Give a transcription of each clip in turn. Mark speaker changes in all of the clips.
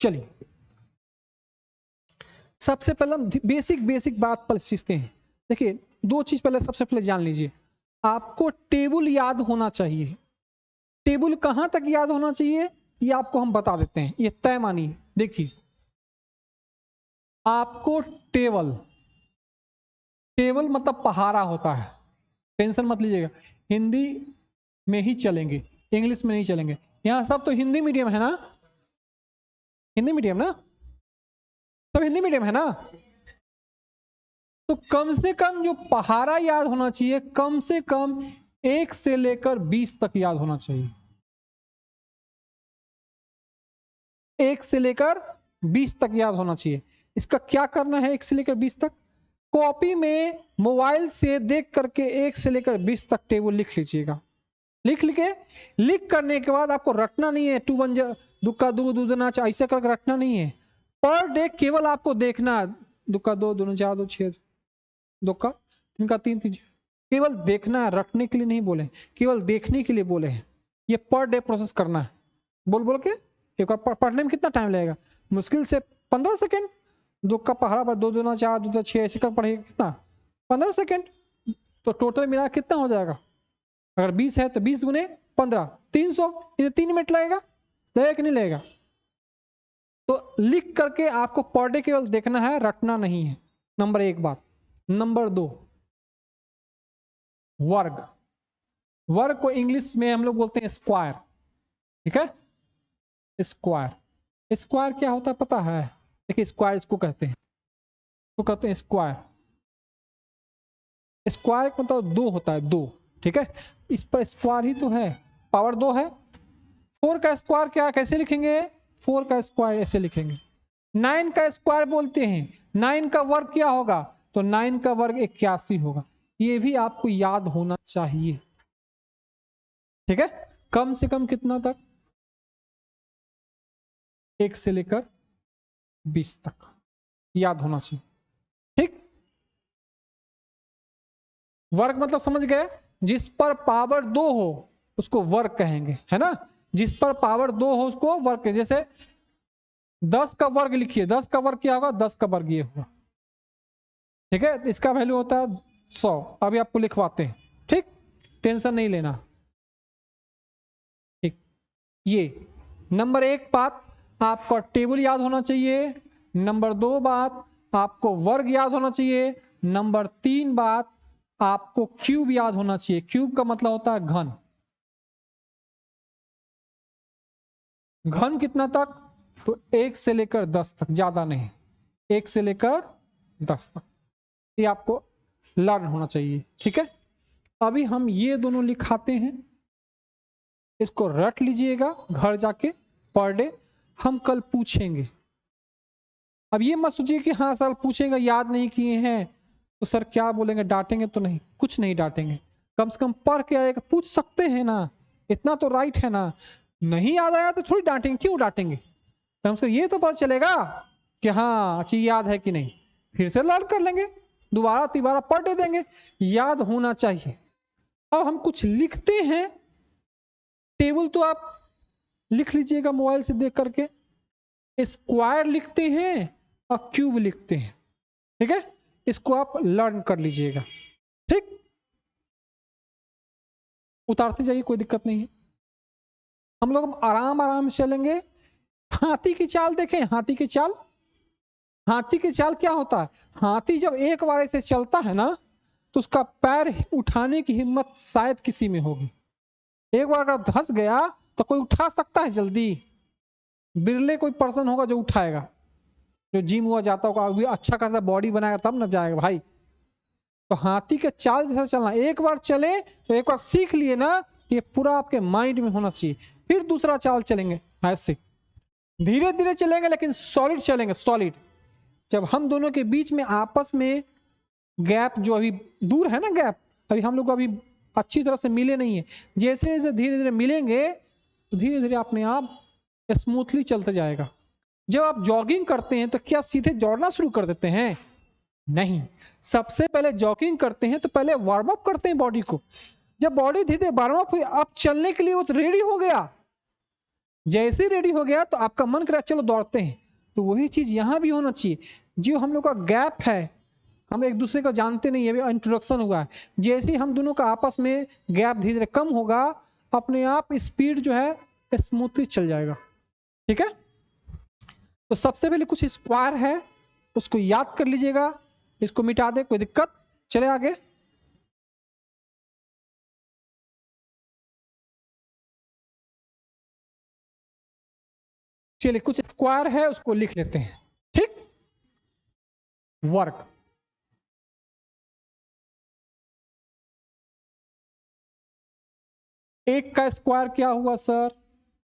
Speaker 1: चलिए सबसे पहले हम बेसिक बात पर सीखते हैं। देखिए दो चीज पहले सबसे पहले जान लीजिए, आपको टेबल याद होना चाहिए। टेबल कहां तक याद होना चाहिए ये आपको हम बता देते हैं, ये तय मानिए। देखिए आपको टेबल मतलब पहाड़ा होता है, टेंशन मत लीजिएगा, हिंदी में ही चलेंगे, इंग्लिश में नहीं चलेंगे। यहां सब तो हिंदी मीडियम है ना, हिंदी मीडियम ना, सब हिंदी मीडियम है ना, तो कम से कम जो पहाड़ा याद होना चाहिए कम से कम 1 से लेकर 20 तक याद होना चाहिए। 1 से लेकर 20 तक याद होना चाहिए। इसका क्या करना है 1 से लेकर 20 तक? कॉपी में मोबाइल से देख करके 1 से लेकर 20 तक टेबल लिख लीजिएगा। लिख करने के बाद आपको रटना नहीं है, 2 1 दुक्का 2 2 दूना ऐसे करके रटना नहीं है। पर डे केवल आपको देखना, दुक्का 2 2 4 2 6 दुक्का 3 का 3 3, केवल देखना है, रटने के लिए नहीं बोले, केवल देखने के लिए बोले हैं। ये पर डे प्रोसेस करना है, बोल बोल के। एक बार पढ़ने में कितना टाइम लगेगा? मुश्किल से 15 सेकेंड। दो का पहाड़ा पर 2 2 4 2 6 ऐसे कर पढ़ेगा कितना? 15 सेकेंड। तो टोटल मिला कितना हो जाएगा? अगर 20 है तो 20 गुने 15 300, इन्हें 3 मिनट लगेगा कि नहीं लगेगा? तो लिख करके आपको पर डे केवल देखना है, रटना नहीं है। नंबर 1 बात। नंबर 2 वर्ग। वर्ग को इंग्लिश में हम लोग बोलते हैं स्क्वायर, ठीक है? स्क्वायर। स्क्वायर क्या होता है पता है? देखिए स्क्वायर इसको कहते हैं, तो कहते हैं स्क्वायर। स्क्वायर मतलब 2 होता है, 2, ठीक है? इस पर स्क्वायर ही तो है, पावर 2 है। 4 का स्क्वायर क्या कैसे लिखेंगे? 4 का स्क्वायर ऐसे लिखेंगे। 9 का स्क्वायर बोलते हैं, 9 का वर्ग क्या होगा? तो 9 का वर्ग 81 होगा। ये भी आपको याद होना चाहिए, ठीक है? कम से कम कितना तक? 1 से लेकर 20 तक याद होना चाहिए, ठीक? वर्ग मतलब समझ गए? जिस पर पावर 2 हो उसको वर्ग कहेंगे, है ना? जिस पर पावर 2 हो उसको वर्ग कहेंगे। जैसे 10 का वर्ग लिखिए, 10 का वर्ग क्या होगा? 10 का वर्ग ये होगा, ठीक है? इसका वैल्यू होता है 100। अभी आपको लिखवाते हैं, ठीक? टेंशन नहीं लेना, ठीक? ये नंबर 1 बात, आपका टेबल याद होना चाहिए। नंबर 2 बात, आपको वर्ग याद होना चाहिए। नंबर 3 बात, आपको क्यूब याद होना चाहिए। क्यूब का मतलब होता है घन। घन कितना तक? तो 1 से लेकर 10 तक, ज्यादा नहीं, 1 से लेकर 10 तक। ये आपको लर्न होना चाहिए, ठीक है? अभी हम ये दोनों लिखाते हैं, इसको रट लीजिएगा घर जाके पर डे। हम कल पूछेंगे। अब ये मत सोचिए कि हाँ सर पूछेंगे याद नहीं किए हैं तो सर क्या बोलेंगे, डांटेंगे तो नहीं? कुछ नहीं डांटेंगे, कम से कम पढ़ के आएगा, पूछ सकते हैं ना, इतना तो राइट है ना। नहीं याद आया तो थोड़ी डांटेंगे, क्यों डांटेंगे? कम से कम ये तो पता चलेगा कि हाँ चीज याद है कि नहीं। फिर से लर्न कर लेंगे, दोबारा तिबारा पढ़ दे देंगे, याद होना चाहिए। अब हम कुछ लिखते हैं, टेबल तो आप लिख लीजिएगा मोबाइल से देख करके। स्क्वायर लिखते हैं और क्यूब लिखते हैं, ठीक है? इसको आप लर्न कर लीजिएगा, ठीक? उतारते जाइए, कोई दिक्कत नहीं है। हम लोग आराम आराम से चलेंगे। हाथी की चाल देखें, हाथी की चाल। हाथी की चाल क्या होता है? हाथी जब एक बार ऐसे चलता है ना तो उसका पैर उठाने की हिम्मत शायद किसी में होगी। एक बार अगर धंस गया तो कोई उठा सकता है जल्दी? बिरले कोई पर्सन होगा जो उठाएगा, जो जिम हुआ जाता होगा, अच्छा खासा बॉडी बनाएगा तब न जाएगा भाई। तो हाथी के चाल जैसा चलना, एक बार चले तो एक बार सीख लिए ना, ये पूरा आपके माइंड में होना चाहिए। फिर दूसरा चाल चलेंगे ऐसे, धीरे धीरे चलेंगे लेकिन सॉलिड चलेंगे, सॉलिड। जब हम दोनों के बीच में आपस में गैप जो अभी दूर है ना, गैप अभी हम लोग अभी अच्छी तरह से मिले नहीं है, जैसे जैसे धीरे धीरे मिलेंगे तो धीरे धीरे अपने आप स्मूथली चलते जाएगा। जब आप जॉगिंग करते हैं तो क्या सीधे दौड़ना शुरू कर देते हैं? नहीं, सबसे पहले जॉगिंग करते हैं तो पहले वार्म अप करते हैं बॉडी को। जब बॉडी धीरे धीरे वार्म अप हुई, आप चलने के लिए वो रेडी हो गया, जैसे ही रेडी हो गया तो आपका मन करा चलो दौड़ते हैं, तो वही चीज यहां भी होना चाहिए। जो हम लोग का गैप है, हम एक दूसरे को जानते नहीं है, अभी इंट्रोडक्शन हुआ है, जैसे ही हम दोनों का आपस में गैप धीरे धीरे कम होगा, अपने आप स्पीड जो है स्मूथली चल जाएगा। ठीक है, तो सबसे पहले कुछ स्क्वायर है उसको याद कर लीजिएगा, इसको मिटा दे, कोई दिक्कत, चले आगे। चलिए कुछ स्क्वायर है उसको लिख लेते हैं। ठीक, वर्क, एक का स्क्वायर क्या हुआ सर?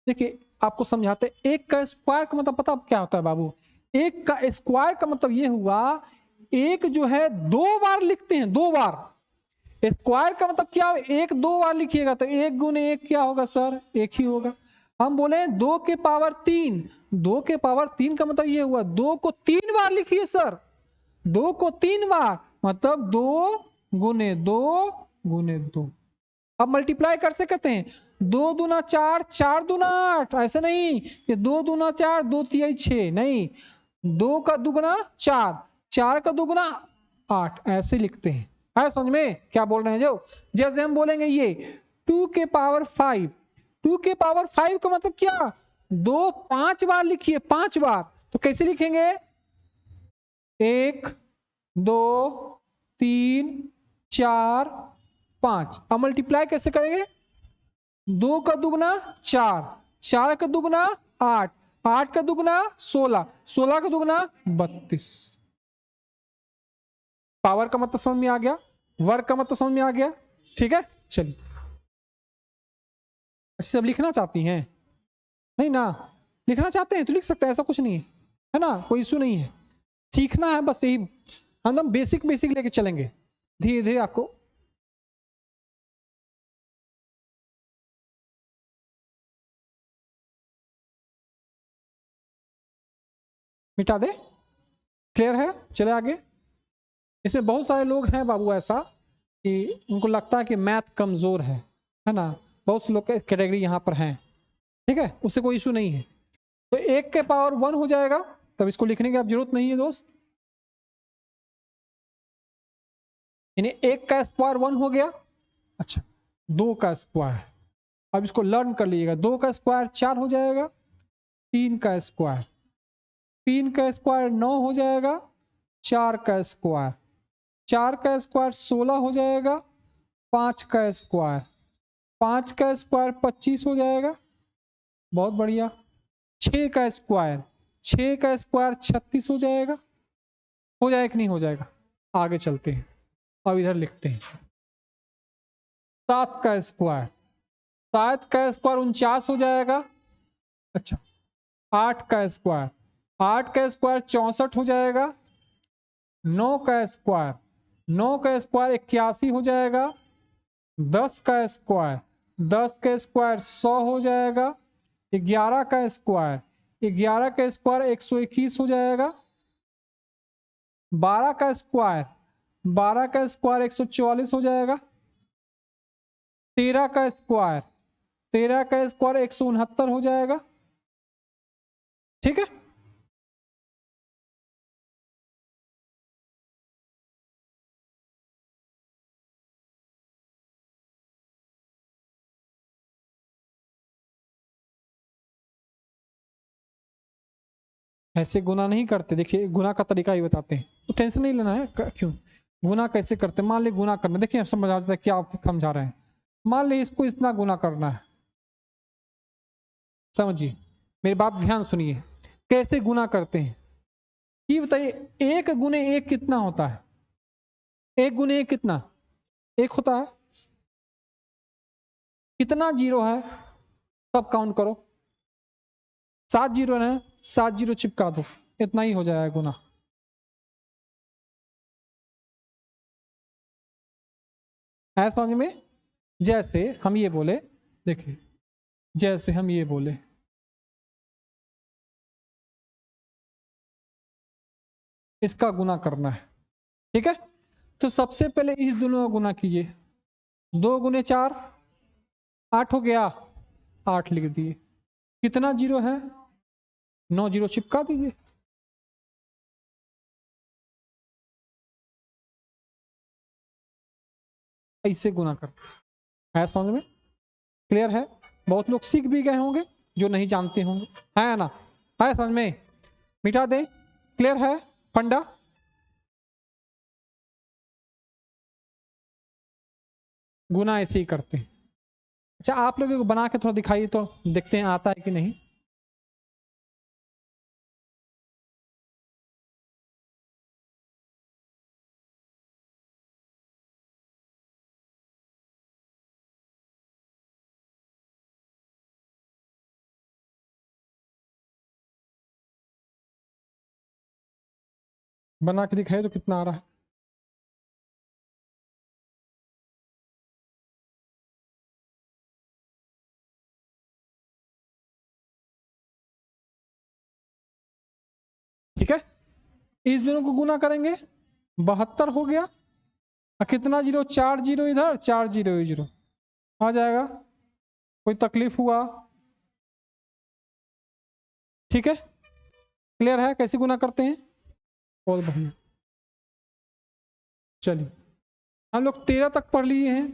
Speaker 1: देखिए आपको समझाते, एक का स्क्वायर का मतलब पता क्या होता है बाबू? एक का स्क्वायर का मतलब ये हुआ, एक जो है दो बार लिखते हैं, दो बार। स्क्वायर का मतलब क्या? एक दो बार लिखिएगा तो एक गुने एक क्या होगा सर? एक ही होगा। हम बोले दो के पावर तीन, दो के पावर तीन का मतलब ये हुआ दो को तीन बार लिखिए सर, दो को तीन बार मतलब दो गुने दो गुने दो। अब मल्टीप्लाई कर से करते हैं, दो दूना चार, चार दूना आठ, ऐसे नहीं कि दो दूना चार दो तिहाई छह, नहीं, दो का दुगना चार, चार का दुगना आठ, ऐसे लिखते हैं। है समझ में क्या बोल रहे हैं? जो जैसे हम बोलेंगे ये टू के पावर फाइव, टू के पावर फाइव का मतलब क्या? दो पांच बार लिखिए, पांच बार, तो कैसे लिखेंगे? एक, दो, तीन, चार, पांच। अब मल्टीप्लाई कैसे करेंगे? दो का दुगना चार, चार का दुगना आठ, आठ का दुगना सोलह, सोलह का दुगना 32। पावर का मतलब समझ में आ गया, वर्क का मतलब समझ में आ गया। ठीक है, चलिए। अच्छा सब लिखना चाहती हैं? नहीं ना, लिखना चाहते हैं तो लिख सकते हैं, ऐसा कुछ नहीं है, है ना, कोई इशू नहीं है। सीखना है बस, यही हम एकदम बेसिक बेसिक लेके चलेंगे, धीरे धीरे आपको। मिटा दे, क्लियर है, चले आगे। इसमें बहुत सारे लोग हैं बाबू ऐसा कि उनको लगता है कि मैथ कमजोर है ना, बहुत से लोग के कैटेगरी यहाँ पर हैं। ठीक है, उससे कोई इशू नहीं है। तो एक के पावर वन हो जाएगा, तब इसको लिखने की अब जरूरत नहीं है दोस्त, यानी एक का स्क्वायर वन हो गया। अच्छा, दो का स्क्वायर, अब इसको लर्न कर लीजिएगा, दो का स्क्वायर चार हो जाएगा, तीन का स्क्वायर, तीन का स्क्वायर नौ हो जाएगा, चार का स्क्वायर, चार का स्क्वायर 16 हो जाएगा, पांच का स्क्वायर, पांच का स्क्वायर 25 हो जाएगा, बहुत बढ़िया। छह का स्क्वायर, छह का स्क्वायर 36 हो जाएगा, हो जाएगा कि नहीं हो जाएगा? आगे चलते हैं, अब इधर लिखते हैं सात का स्क्वायर, सात का स्क्वायर 49 हो जाएगा। अच्छा, आठ का स्क्वायर, आठ का स्क्वायर 64 हो जाएगा, नौ का स्क्वायर, नौ का स्क्वायर 81 हो जाएगा, दस का स्क्वायर, दस का स्क्वायर 100 हो जाएगा, ग्यारह का स्क्वायर, ग्यारह का स्क्वायर 121 हो जाएगा, बारह का स्क्वायर, बारह का स्क्वायर 144 हो जाएगा, तेरह का स्क्वायर, तेरह का स्क्वायर 169 हो जाएगा। ठीक है, ऐसे गुना नहीं करते, देखिए गुना का तरीका ही बताते हैं, तो टेंशन नहीं लेना है। क्यों गुना कैसे करते? मान ली गुना करना, देखिए समझ आता है क्या आप समझा रहे हैं। मान ली इसको इतना गुना करना है, समझिए, मेरी बात ध्यान सुनिए, कैसे गुना करते हैं ये बताइए। एक गुने एक कितना होता है? एक गुने एक कितना? एक होता है। कितना जीरो है सब काउंट करो, सात जीरो है, सात जीरो चिपका दो, इतना ही हो जाएगा गुना। है समझ में? जैसे हम ये बोले, देखिए जैसे हम ये बोले इसका गुना करना है, ठीक है, तो सबसे पहले इस दोनों का गुना कीजिए, दो गुने चार, आठ हो गया, आठ लिख दिए, कितना जीरो है? 9 जीरो चिपका दीजिए। ऐसे गुना करते हैं, समझ में क्लियर है? बहुत लोग सीख भी गए होंगे जो नहीं जानते होंगे, है ना? है समझ में? मिटा दे, क्लियर है फंडा? गुना ऐसे ही करते हैं। अच्छा आप लोगों को बना के थोड़ा दिखाइए तो देखते हैं आता है कि नहीं। बना के दिखाइए तो कितना आ रहा है। ठीक है, इस दोनों को गुना करेंगे, 72 हो गया। कितना जीरो? 4 जीरो इधर, 4 जीरो जीरो आ जाएगा। कोई तकलीफ हुआ? ठीक है, क्लियर है कैसे गुना करते हैं? बहुत बढ़िया। चलिए हम लोग 13 तक पढ़ लिए हैं,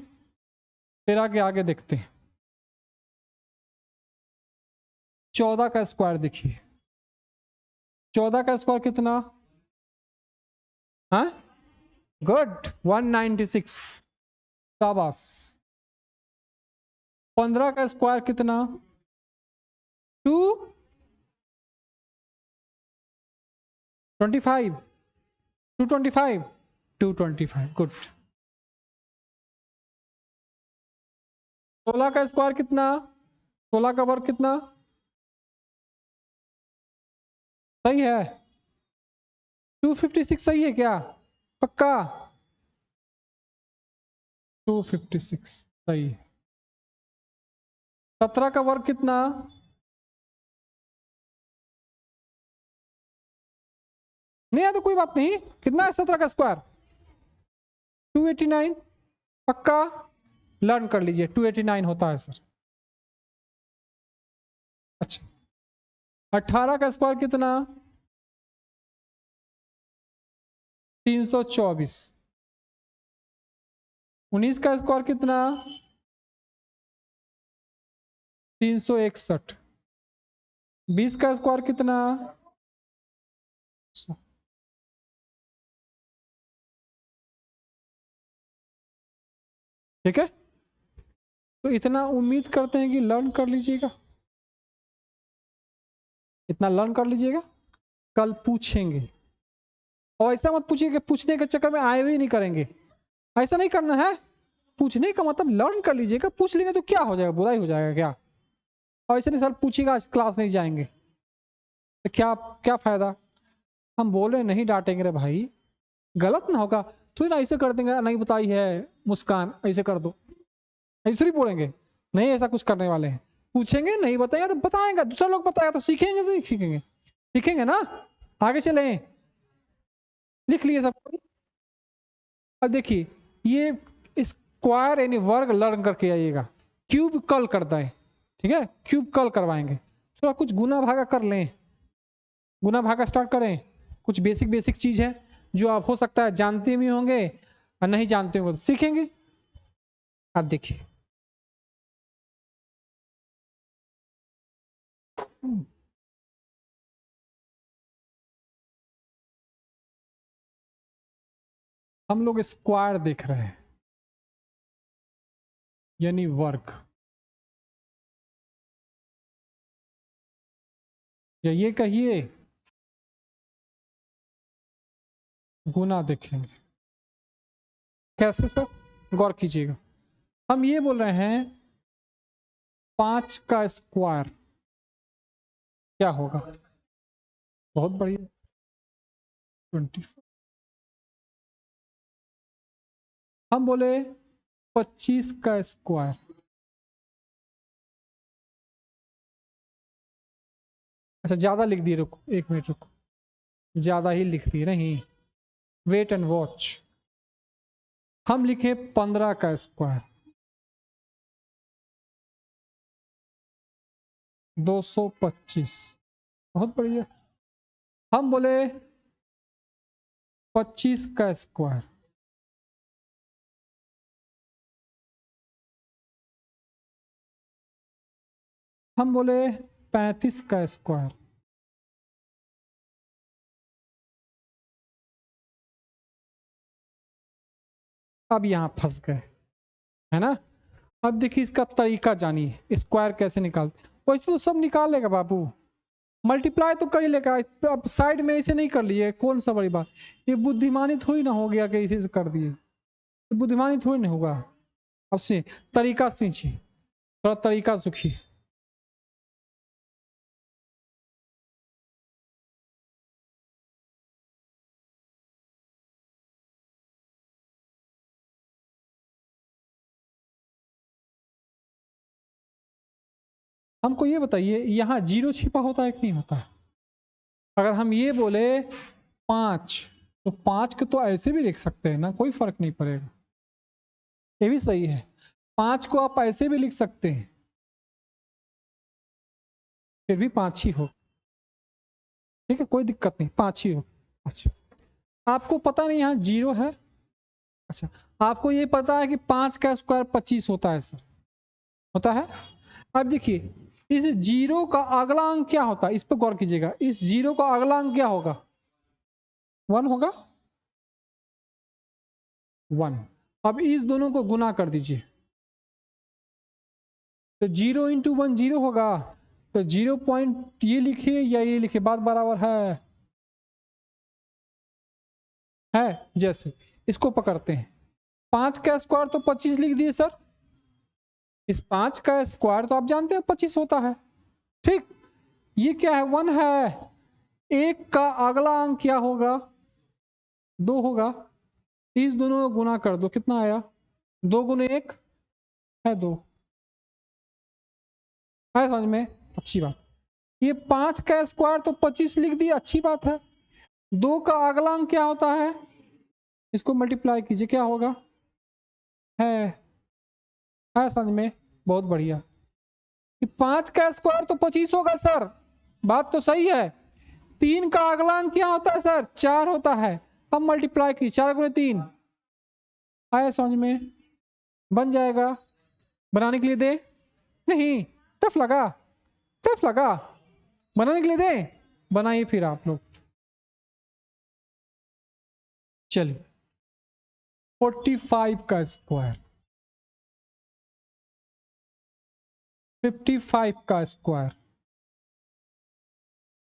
Speaker 1: 13 के आगे देखते हैं। 14 का स्क्वायर देखिए, 14 का स्क्वायर कितना? हाँ गुड, 196, शाबाश। 15 का स्क्वायर कितना? 225, 225, 225, गुड। 16 का स्क्वायर कितना? 16 का वर्ग कितना? सही है, 256 सही है क्या? पक्का? 256 सही है। 17 का वर्ग कितना? नहीं है तो कोई बात नहीं, कितना है 17 का स्क्वायर? 289, पक्का? लर्न कर लीजिए, 289 होता है सर। अच्छा 18 का स्क्वायर कितना? 324। 19 का स्क्वायर कितना? 361। 20 का स्क्वायर कितना? ठीक है, तो इतना उम्मीद करते हैं कि लर्न कर लीजिएगा, इतना लर्न कर लीजिएगा। कल पूछेंगे, और ऐसा मत पूछिए कि पूछने के चक्कर में आए भी नहीं करेंगे, ऐसा नहीं करना है। पूछने का मतलब लर्न कर लीजिएगा, पूछ लेंगे तो क्या हो जाएगा, बुराई हो जाएगा क्या? और ऐसे नहीं सर पूछेगा आज क्लास नहीं जाएंगे तो क्या क्या फायदा? हम बोल रहे नहीं डांटेंगे रे भाई, गलत ना होगा तो ना ऐसे कर देंगे, नहीं बताई है मुस्कान ऐसे कर दो, ऐसे ही बोलेंगे। नहीं ऐसा कुछ करने वाले हैं, पूछेंगे नहीं बताएगा तो बताएगा, दूसरा लोग बताएगा तो सीखेंगे, तो नहीं सीखेंगे? सीखेंगे ना। आगे चले, लिख लिए सब। अब देखिए ये स्क्वायर यानी वर्ग लर्न करके आइएगा। क्यूब कल करता है, ठीक है, क्यूब कल करवाएंगे। थोड़ा कुछ गुना भागा कर लें, गुना भागा स्टार्ट करें। कुछ बेसिक बेसिक चीज है जो आप हो सकता है जानते भी होंगे और नहीं जानते होंगे तो सीखेंगे। आप देखिए हम लोग स्क्वायर देख रहे हैं यानी वर्ग, या ये कहिए गुना देखेंगे। कैसे सर? गौर कीजिएगा, हम ये बोल रहे हैं 5 का स्क्वायर क्या होगा? बहुत बढ़िया, 20। हम बोले 25 का स्क्वायर, अच्छा ज्यादा लिख दिए, रुको 1 मिनट रुको, ज्यादा ही लिख दिए, नहीं वेट एंड वॉच। हम लिखे 15 का स्क्वायर, 225। बहुत बढ़िया। हम बोले 25 का स्क्वायर, हम बोले 35 का स्क्वायर। अब यहां फंस गए, है ना। अब देखिए इसका तरीका जानिए, स्क्वायर कैसे निकालते। वैसे तो सब निकाल लेगा बाबू, मल्टीप्लाई तो कर ही लेगा। अब साइड में ऐसे नहीं कर लिए, कौन सा बड़ी बात। ये बुद्धिमानी थोड़ी ना हो गया कि इसी से कर दिए, तो बुद्धिमानी थोड़ी ना होगा। अब से तरीका सीखिए, थोड़ा तरीका सीखिए। हमको ये बताइए, यहाँ जीरो छिपा होता है कि नहीं होता है। अगर हम ये बोले 5, तो 5 को तो ऐसे भी लिख सकते हैं ना, कोई फर्क नहीं पड़ेगा। ये भी सही है, 5 को आप ऐसे भी लिख सकते हैं, फिर भी 5 ही हो। ठीक है, कोई दिक्कत नहीं, 5 ही हो। अच्छा, आपको पता नहीं यहाँ जीरो है। अच्छा, आपको ये पता है कि 5 का स्क्वायर 25 होता है सर, होता है। अब देखिए इस जीरो का अगला अंक क्या होता है, इस पर गौर कीजिएगा। इस जीरो का अगला अंक क्या होगा, 1 होगा, 1। अब इस दोनों को गुना कर दीजिए, तो 0 इंटू 1 जीरो होगा। तो 0 पॉइंट ये लिखिए या ये लिखिए, बात बराबर है। जैसे इसको पकड़ते हैं, 5 का स्क्वायर तो 25 लिख दिए सर। इस 5 का स्क्वायर तो आप जानते हैं 25 होता है, ठीक। ये क्या है, 1 है। एक का अगला अंक क्या होगा, 2 होगा। इस दोनों को गुना कर दो, कितना आया, 2 गुने 1 है 2। है समझ में, अच्छी बात। ये 5 का स्क्वायर तो 25 लिख दिया, अच्छी बात है। 2 का अगला अंक क्या होता है, इसको मल्टीप्लाई कीजिए, क्या होगा, है समझ में, बहुत बढ़िया। 5 का स्क्वायर तो 25 होगा सर, बात तो सही है। 3 का अगला अंक क्या होता है सर, 4 होता है। अब मल्टीप्लाई की, 4 गुणे 3, आया समझ में, बन जाएगा। बनाने के लिए दे, नहीं, टफ लगा, टफ लगा, बनाने के लिए दे, बनाइए फिर आप लोग। चलिए 45 का स्क्वायर, 55 का स्क्वायर,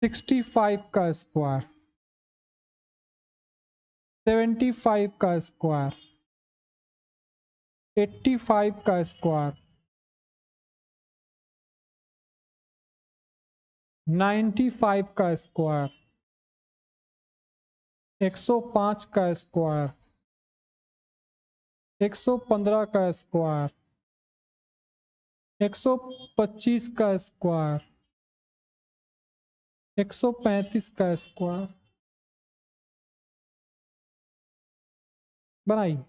Speaker 1: 65 का स्क्वायर, 75 का स्क्वायर, 85 का स्क्वायर, 95 का स्क्वायर, 105 का स्क्वायर, 115 का स्क्वायर, 125 का स्क्वायर, 135 का स्क्वायर। बनाइए।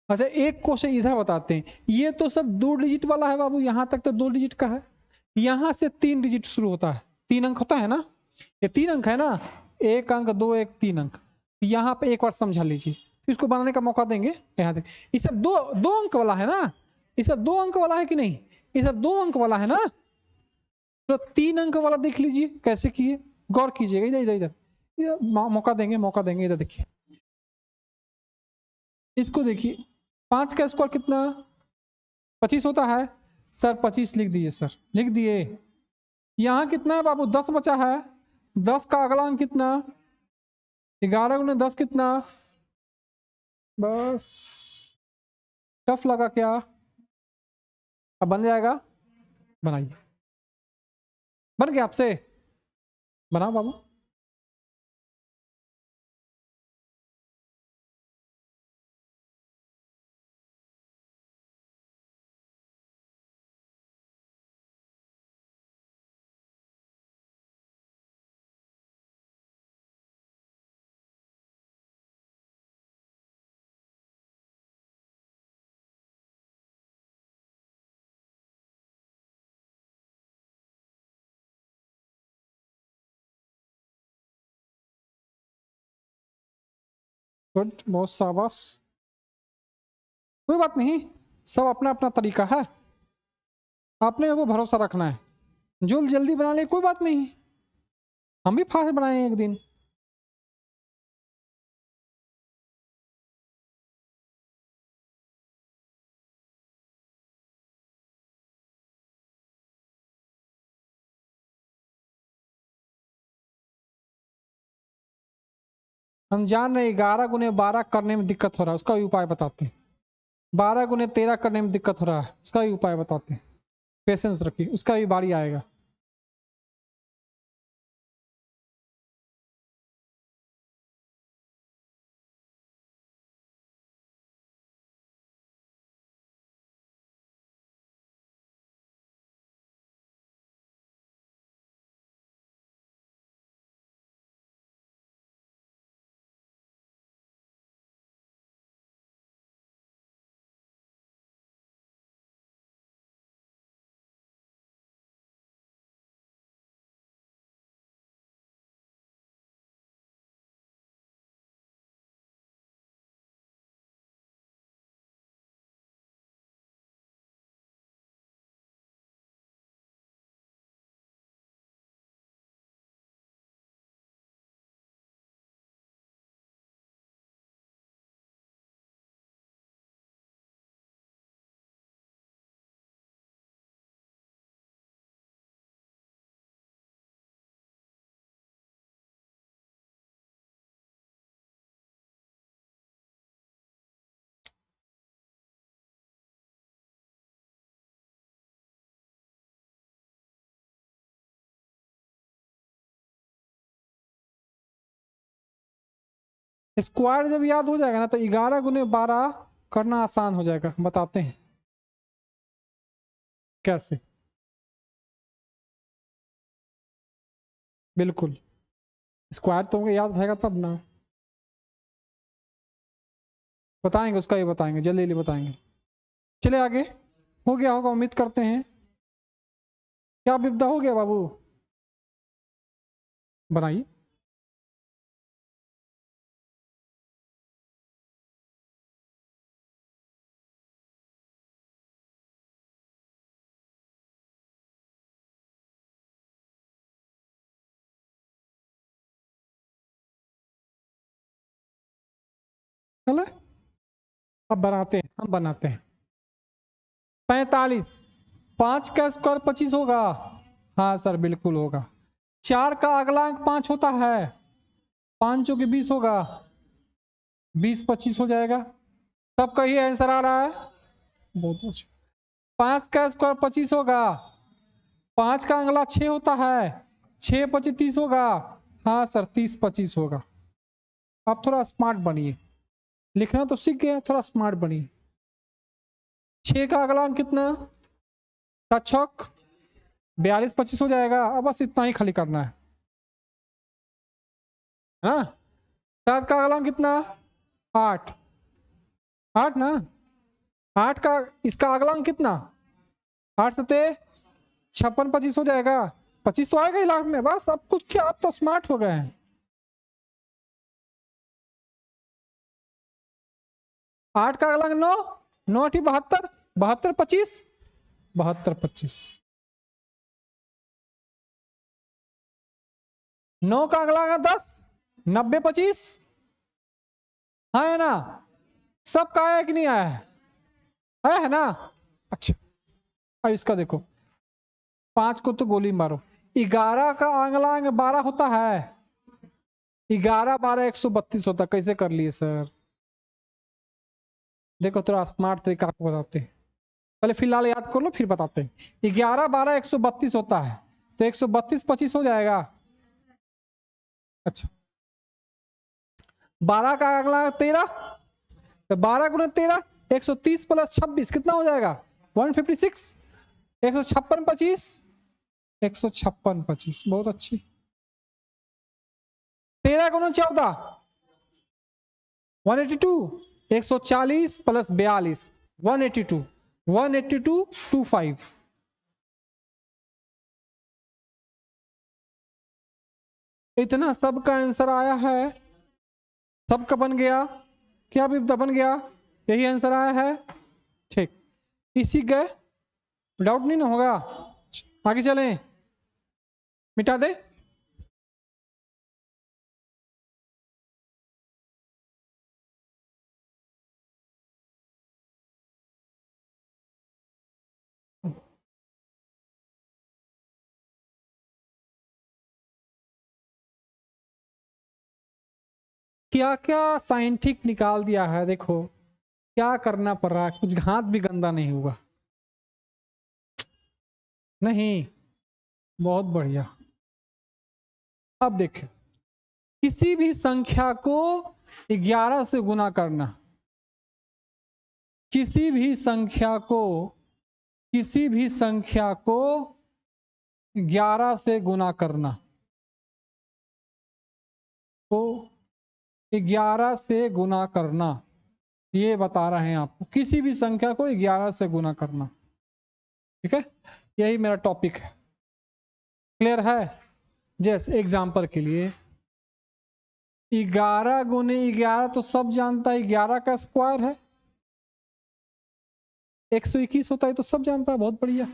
Speaker 1: अच्छा, एक क्वेश्चन इधर बताते हैं, ये तो सब 2 डिजिट वाला है बाबू, यहां तक तो 2 डिजिट का है। यहां से 3 डिजिट शुरू होता है, 3 अंक होता है ना, ये 3 अंक है ना, 1 अंक 2 1 3 अंक। यहाँ पे एक बार समझा लीजिए, इसको बनाने का मौका देंगे। यहाँ देख, ये सब दो दो अंक वाला है ना, ये सब 2 अंक वाला है कि नहीं, ये सब 2 अंक वाला है ना। तो 3 अंक वाला देख लीजिए कैसे किए, गौर कीजिएगा। इधर इधर इधर मौका देंगे, मौका देंगे। इधर देखिए, इसको देखिए, 5 का स्क्वायर कितना, 25 होता है सर। 25 लिख दिए सर, लिख दिए। यहाँ कितना है बाबू, 10 बचा है। 10 का अगला अंक कितना, 11 गुने 10 कितना, बस। टफ लगा क्या, अब बन जाएगा, बनाइए। बन गया आपसे, बनाओ बाबू। गुड, बहुत शाबाश। कोई बात नहीं, सब अपना अपना तरीका है, आपने वो भरोसा रखना है। जो जल्दी बना ले कोई बात नहीं, हम भी फास्ट बनाए एक दिन। हम जान रहे 11 × 12 करने में दिक्कत हो रहा है, उसका भी उपाय बताते हैं। 12 × 13 करने में दिक्कत हो रहा है, उसका भी उपाय बताते हैं। पेशेंस रखिए, उसका भी बारी आएगा। स्क्वायर जब याद हो जाएगा ना तो 11 × 12 करना आसान हो जाएगा, बताते हैं कैसे। बिल्कुल, स्क्वायर तो मुझे याद रहेगा तब ना, बताएंगे, उसका ही बताएंगे, जल्दी जल्दी बताएंगे। चले आगे, हो गया होगा उम्मीद करते हैं। क्या विपदा हो गया बाबू, बनाइए। चले, अब बनाते हैं, हम बनाते हैं। 45, 5 का स्क्वायर 25 होगा। हाँ सर बिल्कुल होगा। 4 का अगला अंक 5 होता है, 5 जो कि 20 होगा, 20 25 हो जाएगा। सबका ही आंसर आ रहा है, बहुत अच्छा। 5 का स्क्वायर 25 होगा, 5 का अगला 6 होता है, 6 25 30 होगा। हाँ सर 30 25 होगा। आप थोड़ा स्मार्ट बनिए, लिखना तो सीख गए, थोड़ा स्मार्ट बनिए। 6 का अगला अंक कितना, 7 छक 42 25 हो जाएगा। अब बस इतना ही खाली करना है। हाँ, 7 का अगला अंक कितना, 8, 8 ना, 8 का इसका अगला अंक कितना, 8 सते 56 25 हो जाएगा। 25 तो आएगा ही लाख में, बस अब कुछ क्या, आप तो स्मार्ट हो गए हैं। 8 का अगला अंक 9, 9 8 72, 72 25, 72 25। 9 का अगला अंक 10, 90 25। हाँ है ना, सबका आया कि नहीं आया है ना। अच्छा, अब इसका देखो, 5 को तो गोली मारो। 11 का अगला अंक 12 होता है, 11 12 132 होता है। कैसे कर लिए सर, देखो थोड़ा स्मार्ट तरीका आपको बताते हैं। पहले फिलहाल याद कर लो फिर बताते हैं। 11 12 132 होता है, तो 132 25 हो जाएगा। अच्छा, 12 का अगला 13, तो 12 × 13 130 + 26 कितना हो जाएगा, 156। 156 25, 156 25, बहुत अच्छी। 13 × 14 182, 140 + 42 182, 182 25। इतना सबका आंसर आया है। सबका बन गया क्या? भी बन गया, यही आंसर आया है। ठीक, इसी गए, डाउट नहीं ना होगा। आगे चलें, मिटा दे। क्या क्या साइंटिफिक निकाल दिया है, देखो क्या करना पड़ रहा है, कुछ हाथ भी गंदा नहीं हुआ। नहीं, बहुत बढ़िया। अब देखें, किसी भी संख्या को 11 से गुना करना, किसी भी संख्या को 11 से गुना करना, तो 11 से गुना करना, ये बता रहे हैं आपको, किसी भी संख्या को 11 से गुना करना। ठीक है, यही मेरा टॉपिक है। क्लियर है? जैसे एग्जांपल के लिए 11 गुने 11 तो सब जानता है, 11 का स्क्वायर है 121 होता है, तो सब जानता है, बहुत बढ़िया।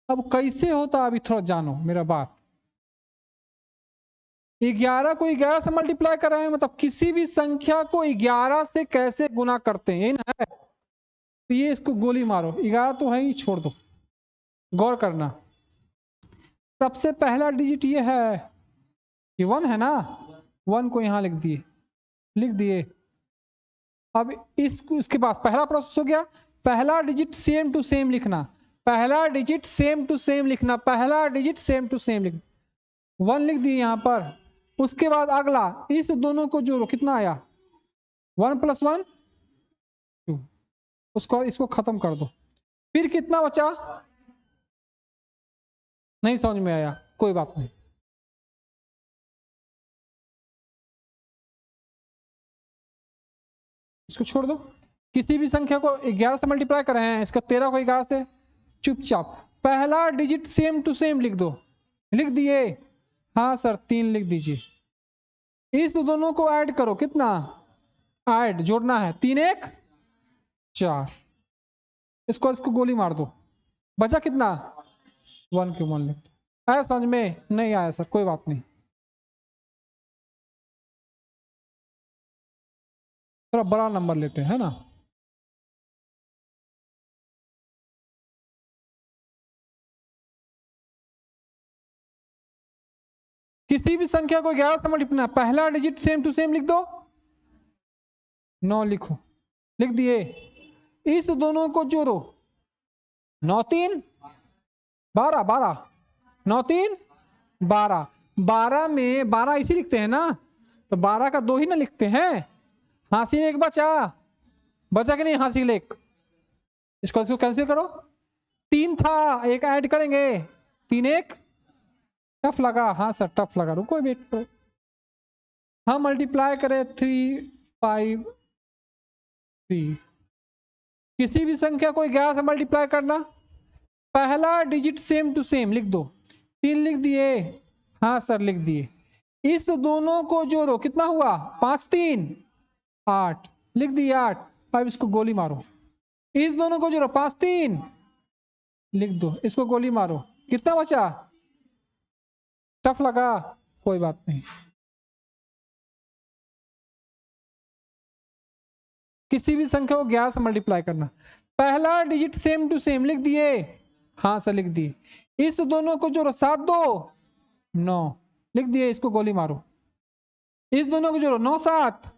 Speaker 1: अब कैसे होता है, अभी थोड़ा जानो मेरा बात। 11 को 11 से मल्टीप्लाई कर रहे हैं, मतलब किसी भी संख्या को 11 से कैसे गुना करते हैं, यही ना है। तो ये इसको गोली मारो, 11 तो है ही, छोड़ दो, गौर करना। सबसे पहला डिजिट ये है, ये 1 है ना, 1 को यहां लिख दिए। अब इसके बाद पहला प्रोसेस हो गया, पहला डिजिट सेम टू सेम लिखना, पहला डिजिट सेम टू सेम लिखना, पहला डिजिट सेम टू सेम लिखना, 1 लिख दिए यहां पर। उसके बाद अगला, इस दोनों को जोड़ो, कितना आया? 1 + 1 2, उसको इसको खत्म कर दो, फिर कितना बचा? नहीं समझ में आया, कोई बात नहीं, इसको छोड़ दो। किसी भी संख्या को 11 से मल्टीप्लाई कर रहे हैं, इसका 13 को 11 से, चुपचाप पहला डिजिट सेम टू सेम लिख दो, लिख दिए? हाँ सर, 3 लिख दीजिए। इस दोनों को ऐड करो, कितना ऐड जोड़ना है? 3 1 4, इसको गोली मार दो, बचा कितना? 1 के 1 लिख दो। आया समझ में? नहीं आया सर, कोई बात नहीं, थोड़ा बड़ा नंबर लेते हैं, है ना। किसी भी संख्या को 11 से मल्टीप्लाई, पहला डिजिट सेम टू सेम लिख दो, 9 लिखो, लिख दिए। इस दोनों को जोड़ो, 9 3 12, 12 9 3 12, 12 में 12 इसी लिखते हैं ना, तो 12 का 2 ही ना लिखते हैं। हासिल एक बचा कि नहीं? हासिल एक, इसको कैंसिल करो। 3 था, एक ऐड करेंगे, 3 1, टफ लगा? हाँ सर टफ लगा, रुको वेट करो। हम मल्टीप्लाई करें 3 5 3, किसी भी संख्या को 11 से मल्टीप्लाई करना, पहला डिजिट सेम टू सेम लिख दो, 3 लिख दिए? हाँ सर लिख दिए। इस दोनों को जोड़ो, कितना हुआ? 5 3 8, लिख दिए 8। अब इसको गोली मारो, इस दोनों को जोड़ो, 5 3 लिख दो, इसको गोली मारो, कितना बचा? टफ लगा? कोई बात नहीं। किसी भी संख्या को 11 से मल्टीप्लाई करना, पहला डिजिट सेम टू सेम लिख दिए? हाँ सर लिख दिए। इस दोनों को जोड़ो, 7 2 9, लिख दिए, इसको गोली मारो। इस दोनों को जोड़ो, 9 7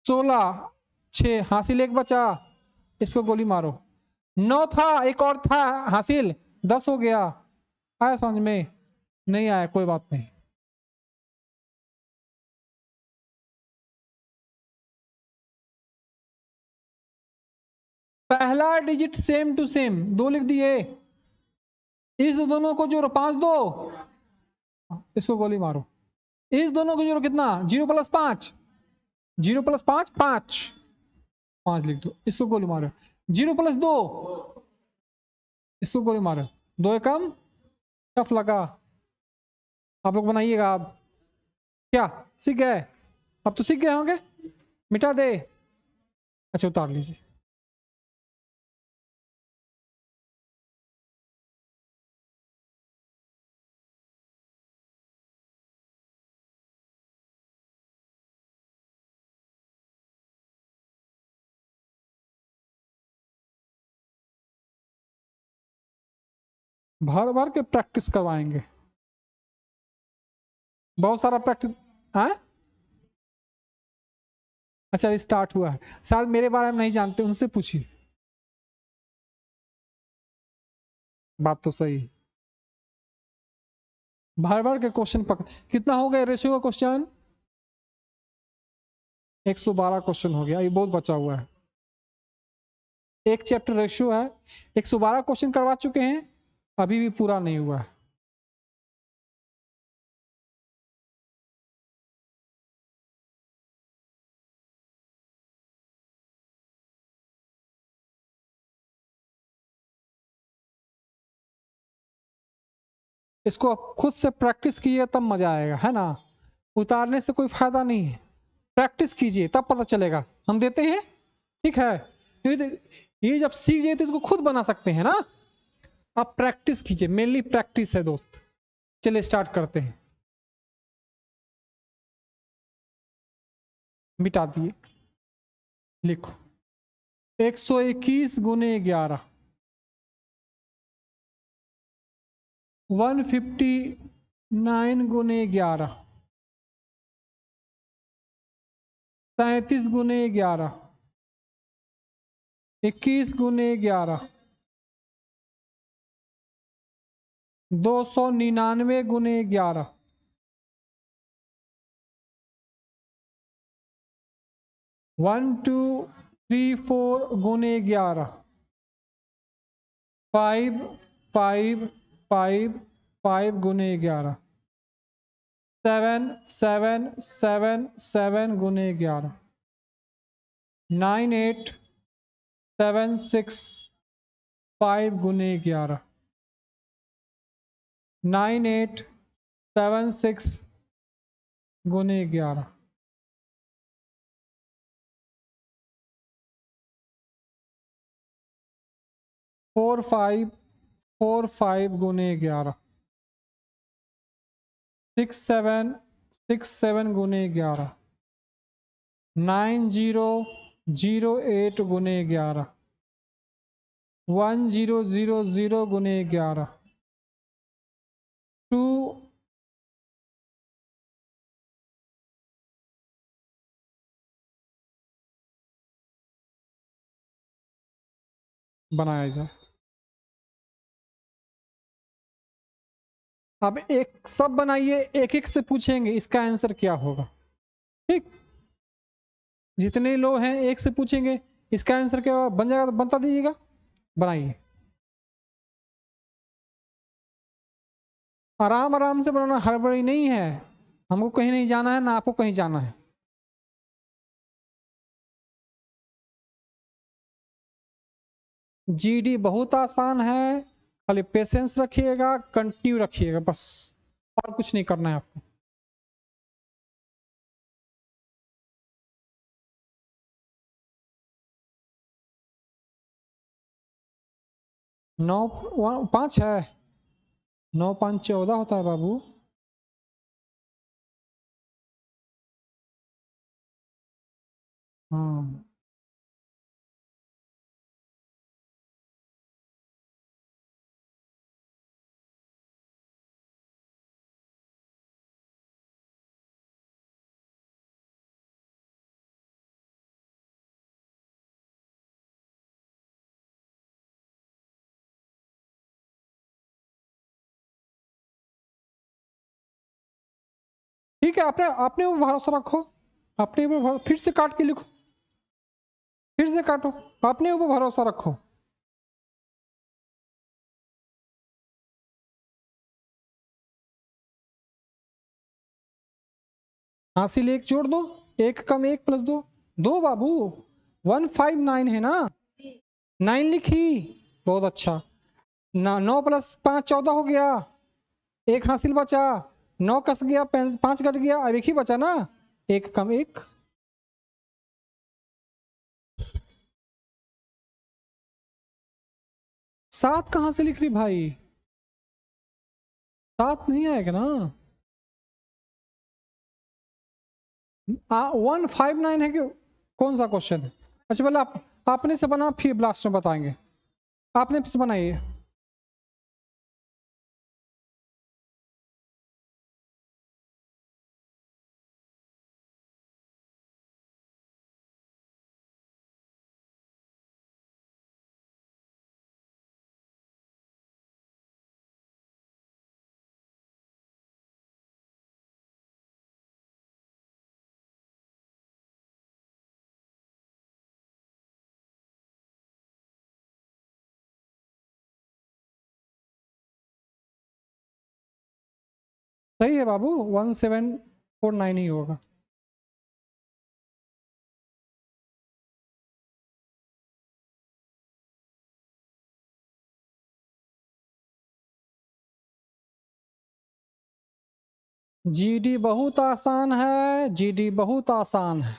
Speaker 1: 16 6, हासिल एक बचा, इसको गोली मारो। 9 था, एक और था हासिल, 10 हो गया। आया समझ में? नहीं आया, कोई बात नहीं। पहला डिजिट सेम टू सेम 2 लिख दिए, इस दोनों को जोड़ो, 5 2, इसको गोली मारो। इस दोनों को जोड़ो, कितना? 0 + 5, 0 + 5 5, 5 लिख दो, इसको गोली मारो। 0 + 2, इसको गोली मारो। 2 एकम, टफ लगा? आप लोग बनाइएगा। अब क्या सीख गए? अब तो सीख गए होंगे। मिटा दे, अच्छा उतार लीजिए। भर भर के प्रैक्टिस करवाएंगे, बहुत सारा प्रैक्टिस। हाँ अच्छा स्टार्ट हुआ है, शायद मेरे बारे में नहीं जानते, उनसे पूछिए। बात तो सही। भर भर के क्वेश्चन पकड़, कितना हो गया रेशियो का क्वेश्चन? 112 क्वेश्चन हो गया, ये बहुत बचा हुआ है। एक चैप्टर रेशियो है, 112 क्वेश्चन करवा चुके हैं, अभी भी पूरा नहीं हुआ है। इसको आप खुद से प्रैक्टिस कीजिए तब मजा आएगा, है ना? उतारने से कोई फायदा नहीं है, प्रैक्टिस कीजिए तब पता चलेगा। हम देते हैं, ठीक है? ये जब सीख जाए तो इसको खुद बना सकते हैं ना। आप प्रैक्टिस कीजिए, मेनली प्रैक्टिस है दोस्त। चलिए स्टार्ट करते हैं। मिटा दिए, लिखो 121 गुने 11, 159 गुने 11, 37 गुने 11, 21 गुने 11, 299 गुने 11, 1234 गुने 11, 5 गुने 11, 7 गुने 11, 9876 गुने 11, 9876 गुने 11, 4545 गुने 11, 6767 गुने 11, 9008 गुने 11, 1000 गुने 11, 2 बनाया जाए। अब एक सब बनाइए, एक एक से पूछेंगे इसका आंसर क्या होगा, ठीक? जितने लो हैं एक से पूछेंगे, इसका आंसर क्या बन जाएगा तो बता दीजिएगा। बनाइए, आराम आराम से बनाना, हड़बड़ी नहीं है। हमको कहीं नहीं जाना है, ना आपको कहीं जाना है। जीडी बहुत आसान है, खाली पेशेंस रखिएगा, कंटिन्यू रखिएगा, बस और कुछ नहीं करना है आपको। नौ 5 है, 9 5 14 होता है बाबू। हाँ ठीक है, आपने अपने ऊपर भरोसा रखो, अपने ऊपर फिर से काट के लिखो, फिर से काटो, अपने ऊपर भरोसा रखो। हासिल एक जोड़ दो, एक कम एक प्लस दो, दो बाबू, 159 है ना, 9 लिखी, बहुत अच्छा। 9 प्लस 5 14 हो गया, एक हासिल बचा, 9 कस गया, 5 कट गया, अब एक ही बचा ना, एक कम एक। 7 कहां से लिख रही भाई? 7 नहीं आएगा ना। 159 है कि कौन सा क्वेश्चन है? अच्छा पहले आप आपने से बना फिर ब्लास्ट में बताएंगे। आपने से बनाइए। सही है बाबू, 1749 ही होगा। जीडी बहुत आसान है, जीडी बहुत आसान है।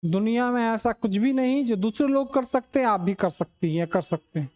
Speaker 1: दुनिया में ऐसा कुछ भी नहीं जो दूसरे लोग कर सकते हैं आप भी कर सकती हैं, कर सकते हैं।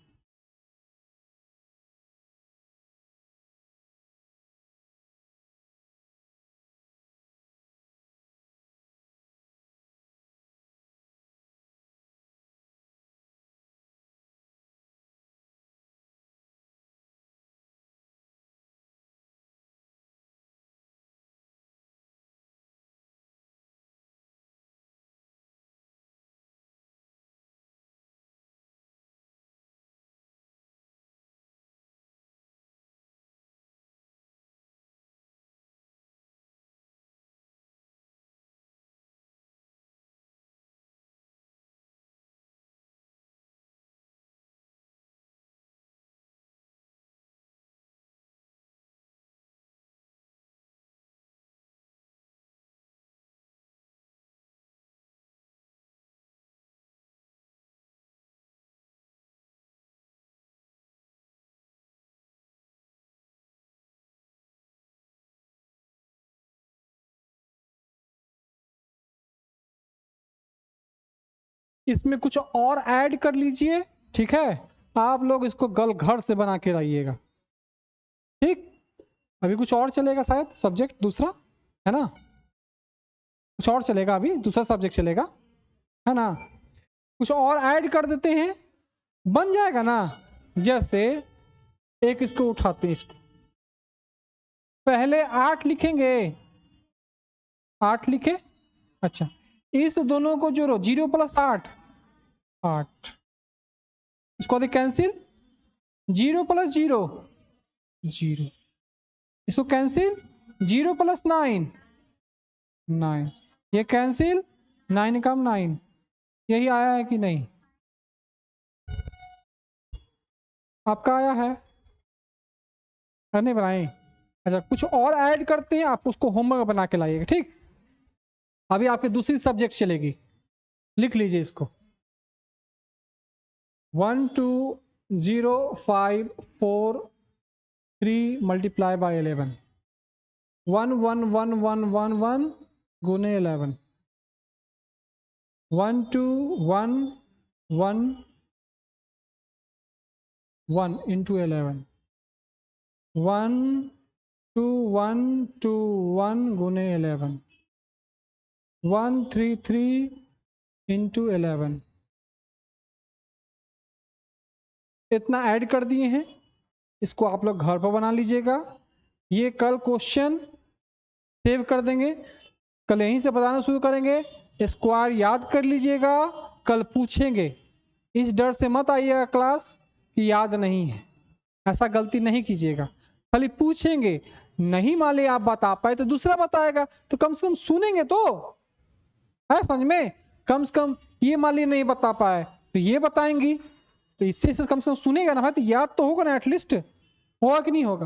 Speaker 1: इसमें कुछ और ऐड कर लीजिए, ठीक है। आप लोग इसको गल घर से बना के लाइएगा, ठीक। अभी कुछ और चलेगा शायद, सब्जेक्ट दूसरा है ना, कुछ और चलेगा, अभी दूसरा सब्जेक्ट चलेगा है ना। कुछ और ऐड कर देते हैं, बन जाएगा ना। जैसे एक इसको उठाते हैं, इसको पहले 8 लिखेंगे, 8 लिखे। अच्छा, इस दोनों को जोड़ो, 0 + 8 8, इसको कैंसिल, 0 + 0 0, इसको कैंसिल, 0 + 9 9, ये कैंसिल, 9 कम 9, यही आया है कि नहीं? आपका आया है, नहीं बनाए? अच्छा, कुछ और ऐड करते हैं, आप उसको होमवर्क बना के लाइएगा, ठीक। अभी आपकी दूसरी सब्जेक्ट चलेगी, लिख लीजिए इसको। 1 2 0 5 4 3 × 11, 1 1 1 1 1 1 गुने 11, 1 2 1 1 1 × 11, 1 2 1 2 1 गुने 11, 1 3 3 × 11, इतना ऐड कर दिए हैं। इसको आप लोग घर पर बना लीजिएगा। ये कल क्वेश्चन सेव कर देंगे, कल यहीं से बताना शुरू करेंगे। स्क्वायर याद कर लीजिएगा, कल पूछेंगे। इस डर से मत आइएगा क्लास कि याद नहीं है, ऐसा गलती नहीं कीजिएगा। खाली पूछेंगे, नहीं मान लिया आप बता पाए तो दूसरा बताएगा, तो कम से कम सुनेंगे तो है, समझ में। कम से कम ये मान लिया नहीं बता पाए तो ये बताएंगी, तो इससे कम से कम सुनेगा ना भाई, तो याद तो होगा ना, एटलीस्ट होगा कि नहीं होगा,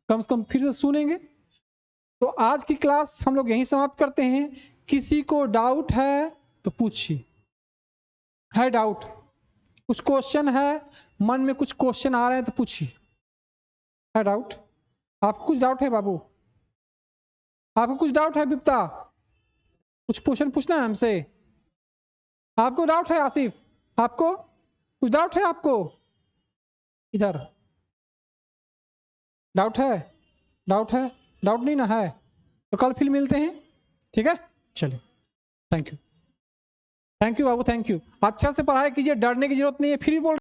Speaker 1: कम से कम फिर से सुनेंगे। तो आज की क्लास हम लोग यहीं समाप्त करते हैं। किसी को डाउट है तो पूछिए, है डाउट, कुछ क्वेश्चन है मन में, कुछ क्वेश्चन आ रहे हैं तो पूछिए, है डाउट? आपको कुछ डाउट है बाबू? आपको कुछ डाउट है बिप्ता? कुछ क्वेश्चन पूछना है हमसे? आपको डाउट है आसिफ? आपको कुछ डाउट है आपको? इधर डाउट है? डाउट है? डाउट नहीं ना है तो कल फिर मिलते हैं, ठीक है? चलिए, thank you Babu, thank you. अच्छा से पढ़ाई कीजिए, डरने की जरूरत नहीं है। फिर भी बोल